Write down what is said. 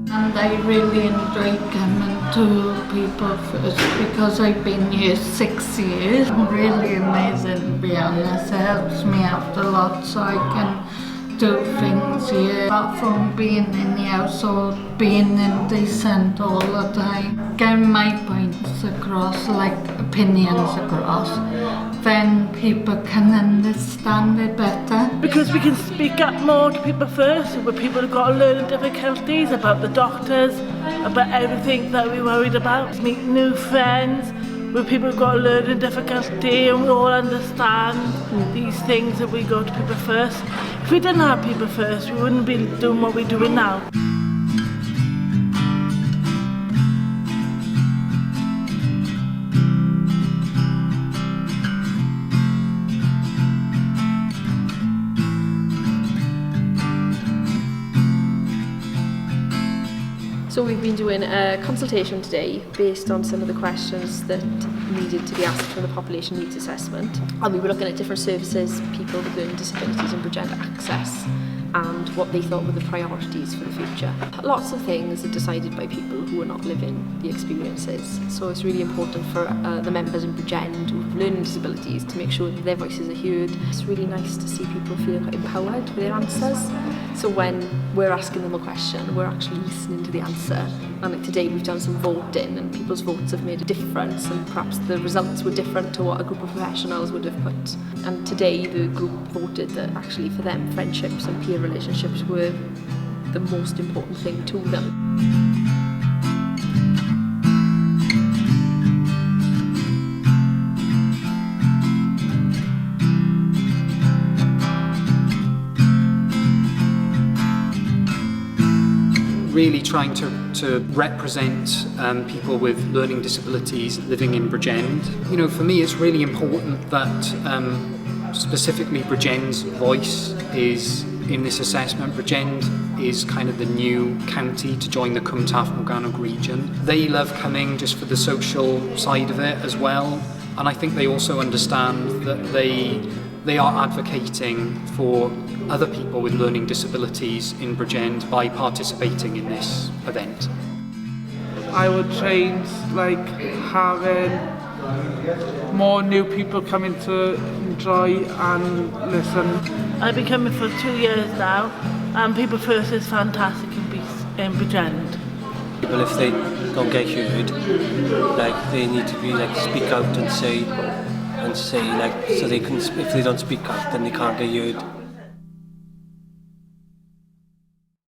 And I really enjoy coming to People First because I've been here 6 years. Really amazing, to be honest. It helps me out a lot so I can do things here. Apart from being in the household, being indecent all the time, getting my points across, like opinions across, then people can understand it better. Because we can speak up more to people first, where people have got learning difficulties, about the doctors, about everything that we're worried about. Meet new friends, where people have got learning difficulty, and we all understand these things that we go to people first. If we didn't have people first, we wouldn't be doing what we're doing now. So we've been doing a consultation today based on some of the questions that needed to be asked from the population needs assessment. And we were looking at different services people with learning disabilities and Bridgend access and what they thought were the priorities for the future. Lots of things are decided by people who are not living the experiences. So it's really important for the members in Bridgend who have learning disabilities to make sure that their voices are heard. It's really nice to see people feel quite empowered with their answers. So when we're asking them a question, we're actually listening to the answer. And like today we've done some voting and people's votes have made a difference and perhaps the results were different to what a group of professionals would have put. And today the group voted that actually for them friendships and peer relationships were the most important thing to them. Really trying to represent people with learning disabilities living in Bridgend. You know, for me it's really important that specifically Bridgend's voice is in this assessment. Bridgend is kind of the new county to join the Gyntaf Pen-y-bont region. They love coming just for the social side of it as well, and I think they also understand that they are advocating for other people with learning disabilities in Bridgend by participating in this event. I would change like having more new people coming to enjoy and listen. I've been coming for 2 years now, and People First is fantastic in Bridgend. Well, if they don't get heard, like they need to be like speak out and say like so they can. If they don't speak out, then they can't get heard.